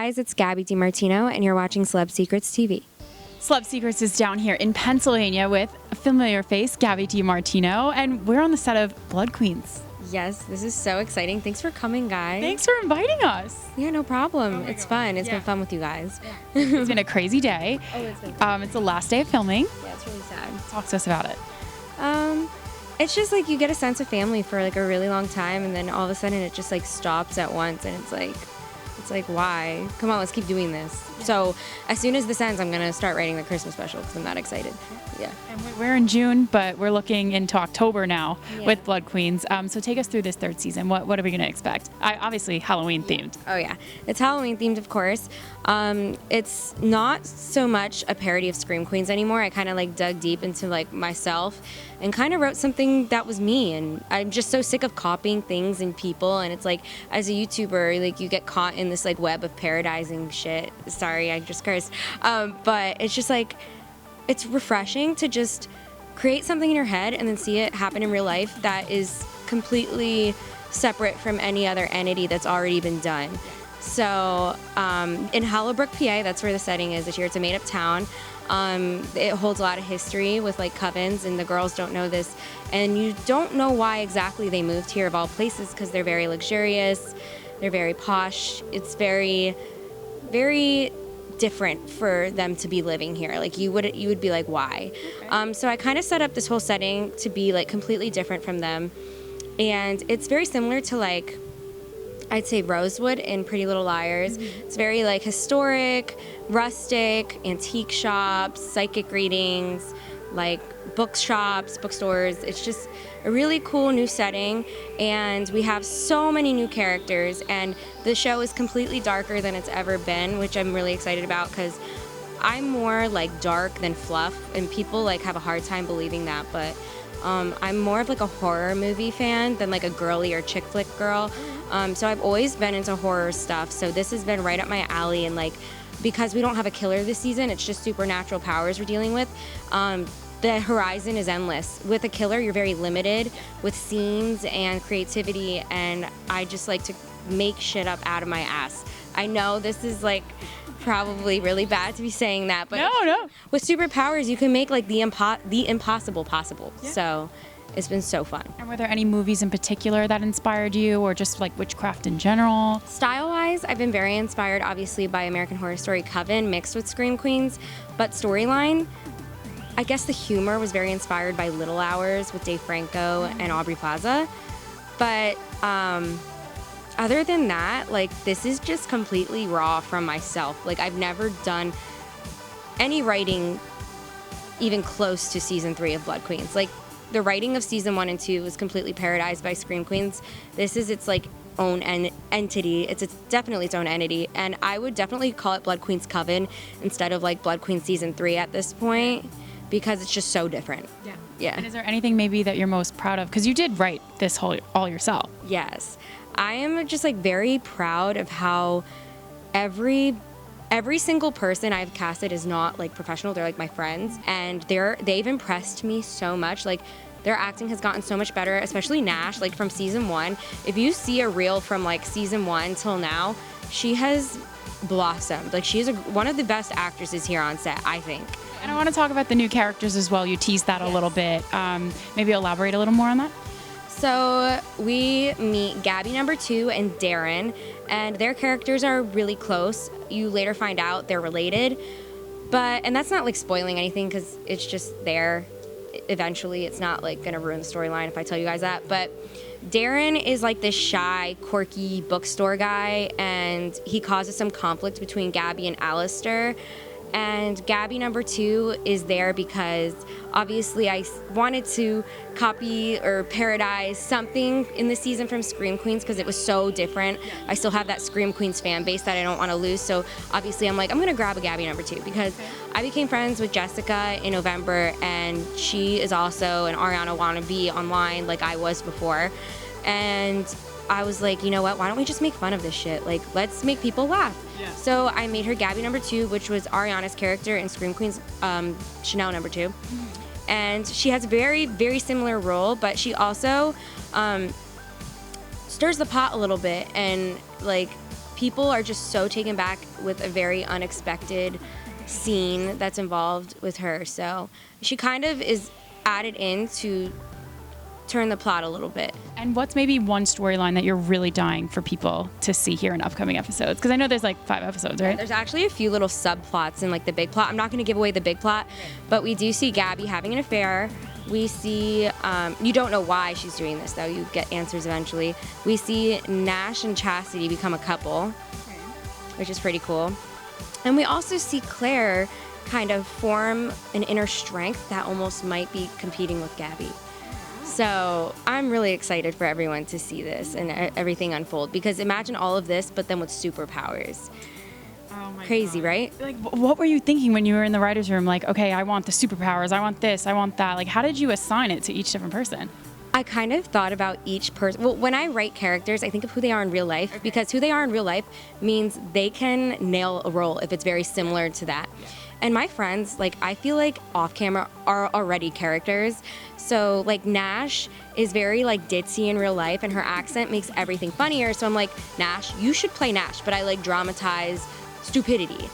guys, it's Gabi DeMartino, and you're watching Celeb Secrets TV. Celeb Secrets is down here in Pennsylvania with a familiar face, Gabi DeMartino, and we're on the set of Blood Queens. Yes, this is so exciting. Thanks for coming, guys. Thanks for inviting us. Yeah, no problem. It's fun. It's been fun with you guys. It's been a crazy day. Oh, it's been crazy. It's the last day of filming. Yeah, it's really sad. Talk to us about it. It's just like you get a sense of family for like a really long time, and then all of a sudden it just like stops at once, and it's like why? Come on, let's keep doing this. Yeah. So as soon as this ends, I'm gonna start writing the Christmas special because I'm that excited. Yeah. And we're in June, but we're looking into October now with Blood Queens. So take us through this third season. What are we gonna expect? Obviously Halloween themed. Oh yeah, it's Halloween themed, of course. It's not so much a parody of Scream Queens anymore. I kind of like dug deep into like myself and kind of wrote something that was me, and I'm just so sick of copying things and people, and it's like as a YouTuber, like you get caught in this like web of parodizing shit. Sorry, I just cursed. But it's just like, it's refreshing to just create something in your head and then see it happen in real life that is completely separate from any other entity that's already been done. So in Hallowbrook, PA, that's where the setting is this year. It's a made-up town. It holds a lot of history with like covens, and the girls don't know this, and you don't know why exactly they moved here of all places, because they're very luxurious, they're very posh. It's very, very different for them to be living here. Like you would be like, why? Okay. So I kind of set up this whole setting to be like completely different from them, and it's very similar to like, I'd say Rosewood in Pretty Little Liars. Mm-hmm. It's very like historic, rustic, antique shops, psychic readings, like bookshops, bookstores. It's just a really cool new setting, and we have so many new characters, and the show is completely darker than it's ever been, which I'm really excited about because I'm more like dark than fluff, and people like have a hard time believing that, but I'm more of like a horror movie fan than like a girly or chick flick girl. So I've always been into horror stuff, so this has been right up my alley, and like because we don't have a killer this season, it's just supernatural powers we're dealing with. The horizon is endless. With a killer, you're very limited with scenes and creativity, and I just like to make shit up out of my ass. I know this is like probably really bad to be saying that, but no. With superpowers, you can make like the impossible possible. Yeah. So it's been so fun. And were there any movies in particular that inspired you, or just like witchcraft in general? Style-wise, I've been very inspired, obviously, by American Horror Story Coven mixed with Scream Queens, but storyline, I guess the humor was very inspired by Little Hours with Dave Franco and Aubrey Plaza. But other than that, like, this is just completely raw from myself. Like, I've never done any writing even close to season 3 of Blood Queens. Like, the writing of season 1 and 2 was completely parodized by Scream Queens. This is its like own entity. It's definitely its own entity, and I would definitely call it Blood Queens Coven instead of like Blood Queens season 3 at this point, because it's just so different. Yeah. And is there anything maybe that you're most proud of? Because you did write this all yourself. Yes, I am just like very proud of how every single person I've casted is not like professional. They're like my friends, and they've impressed me so much. Like, their acting has gotten so much better, especially Nash, like from season 1. If you see a reel from like season 1 till now, she has blossomed. Like, she's one of the best actresses here on set, I think. And I want to talk about the new characters as well. You teased that a little bit. Maybe elaborate a little more on that. So we meet Gabi number 2 and Darren, and their characters are really close. You later find out they're related, and that's not like spoiling anything because it's just there. Eventually, it's not like gonna ruin the storyline if I tell you guys that. But Darren is like this shy, quirky bookstore guy, and he causes some conflict between Gabi and Alistair. And Gabi number 2 is there because obviously I wanted to copy or parodize something in the season from Scream Queens because it was so different. I still have that Scream Queens fan base that I don't want to lose, so obviously I'm like, I'm gonna grab a Gabi number 2 because I became friends with Jessica in November, and she is also an Ariana wannabe online like I was before, and I was like, you know what, why don't we just make fun of this shit? Like, let's make people laugh. Yeah. So I made her Gabi number 2, which was Ariana's character in Scream Queens, Chanel number 2. Mm-hmm. And she has a very, very similar role, but she also stirs the pot a little bit, and like people are just so taken back with a very unexpected scene that's involved with her. So she kind of is added in to turn the plot a little bit. And what's maybe one storyline that you're really dying for people to see here in upcoming episodes? Because I know there's like 5 episodes, right? There's actually a few little subplots in like the big plot. I'm not going to give away the big plot, but we do see Gabi having an affair. We see, you don't know why she's doing this though. You get answers eventually. We see Nash and Chastity become a couple, which is pretty cool. And we also see Claire kind of form an inner strength that almost might be competing with Gabi. So I'm really excited for everyone to see this and everything unfold, because imagine all of this, but then with superpowers. Oh my Crazy, God. right? Like, what were you thinking when you were in the writer's room? Like, okay, I want the superpowers, I want this, I want that. Like, how did you assign it to each different person? I kind of thought about each person. Well, when I write characters, I think of who they are in real life, because who they are in real life means they can nail a role if it's very similar to that. And my friends, like, I feel like off camera are already characters. So like Nash is very like ditzy in real life, and her accent makes everything funnier. So I'm like, Nash, you should play Nash, but I like dramatize stupidity.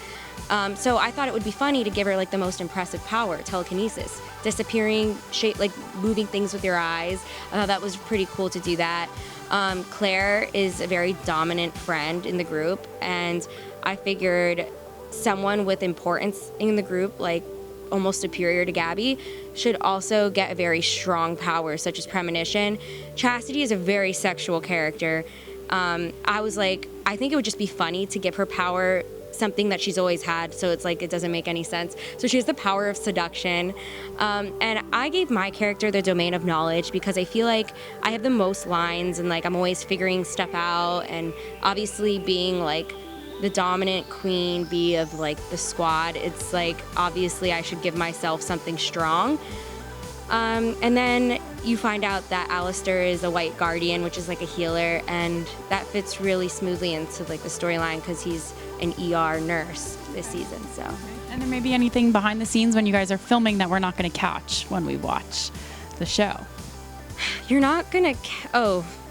So I thought it would be funny to give her like the most impressive power, telekinesis, disappearing, shape, like moving things with your eyes. I thought that was pretty cool to do that. Claire is a very dominant friend in the group, and I figured someone with importance in the group, like almost superior to Gabi, should also get a very strong power, such as premonition. Chastity is a very sexual character. I was like, I think it would just be funny to give her power something that she's always had, so it's like it doesn't make any sense. So she has the power of seduction, and I gave my character the domain of knowledge because I feel like I have the most lines, and like I'm always figuring stuff out, and obviously being like the dominant queen bee of like the squad, it's like obviously I should give myself something strong. And then you find out that Alistair is a white guardian, which is like a healer, and that fits really smoothly into like the storyline because he's an ER nurse this season. So, and there may be anything behind the scenes when you guys are filming that we're not going to catch when we watch the show. You're not gonna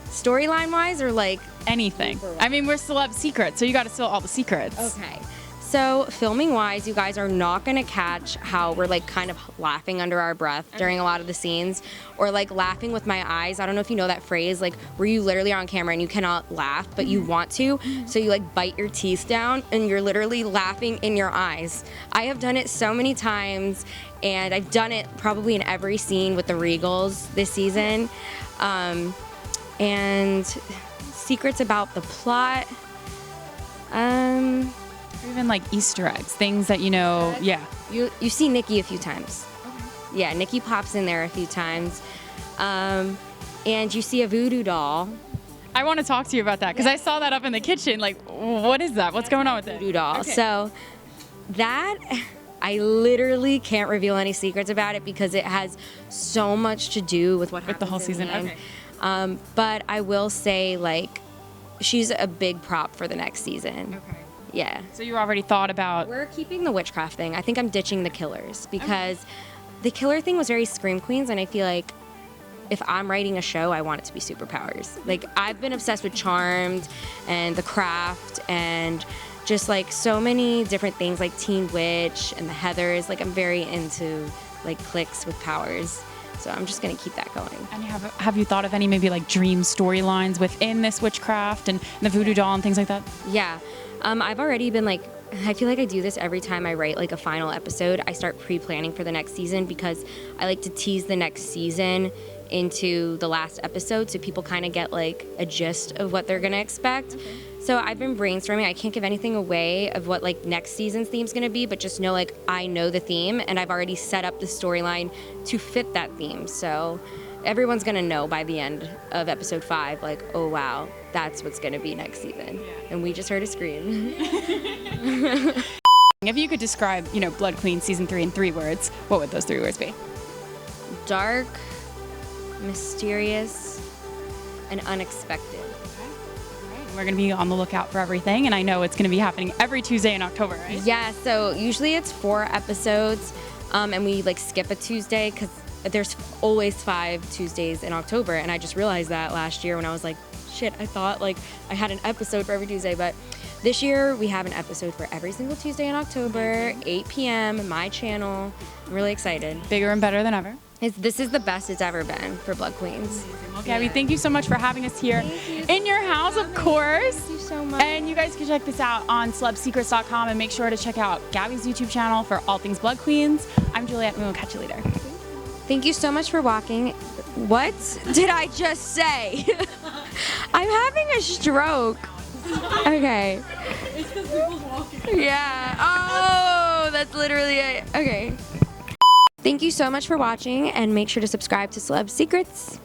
storyline wise or like anything? I mean, we're Celeb Secrets, so you got to spill all the secrets. Okay. So filming wise, you guys are not gonna catch how we're like kind of laughing under our breath during a lot of the scenes, or like laughing with my eyes. I don't know if you know that phrase, like where you literally are on camera and you cannot laugh, but you want to, so you like bite your teeth down and you're literally laughing in your eyes. I have done it so many times, and I've done it probably in every scene with the Regals this season. And secrets about the plot. Or even like Easter eggs, things that you know. Yeah. You see Nikki a few times. Okay. Yeah, Nikki pops in there a few times. And you see a voodoo doll. I want to talk to you about that because I saw that up in the kitchen. Like, what is that? What's going on with it? Voodoo doll. Okay. So that, I literally can't reveal any secrets about it because it has so much to do with what happens the whole season. Okay. But I will say, like, she's a big prop for the next season. Okay. Yeah. So you already thought about... We're keeping the witchcraft thing. I think I'm ditching the killers because the killer thing was very Scream Queens, and I feel like if I'm writing a show, I want it to be superpowers. Like, I've been obsessed with Charmed and The Craft and just, like, so many different things, like Teen Witch and the Heathers. Like, I'm very into, like, cliques with powers. So I'm just going to keep that going. And have you thought of any maybe, like, dream storylines within this witchcraft and the voodoo doll and things like that? Yeah. I've already been like, I feel like I do this every time I write like a final episode. I start pre-planning for the next season because I like to tease the next season into the last episode so people kind of get like a gist of what they're going to expect. Okay. So I've been brainstorming. I can't give anything away of what like next season's theme's going to be, but just know like I know the theme and I've already set up the storyline to fit that theme. So everyone's going to know by the end of episode 5, like, oh wow, that's what's going to be next season. Yeah. And we just heard a scream. If you could describe, Blood Queen season 3 in 3 words, what would those 3 words be? Dark, mysterious, and unexpected. We're going to be on the lookout for everything, and I know it's going to be happening every Tuesday in October, right? Yeah, so usually it's 4 episodes, and we like skip a Tuesday because there's always 5 Tuesdays in October, and I just realized that last year when I was like, shit, I thought like I had an episode for every Tuesday, but this year we have an episode for every single Tuesday in October, 8 p.m. my channel. I'm really excited. Bigger and better than ever. This is the best it's ever been for Blood Queens. Well, Gabi, thank you so much for having us here in your house, of course. Thank you so much. And you guys can check this out on celebsecrets.com and make sure to check out Gabi's YouTube channel for all things Blood Queens. I'm Juliet, and we'll catch you later. Thank you so much for walking. What did I just say? I'm having a stroke. Okay. It's because people's walking. Yeah. Oh, that's literally it. Okay. Thank you so much for watching, and make sure to subscribe to Celeb Secrets.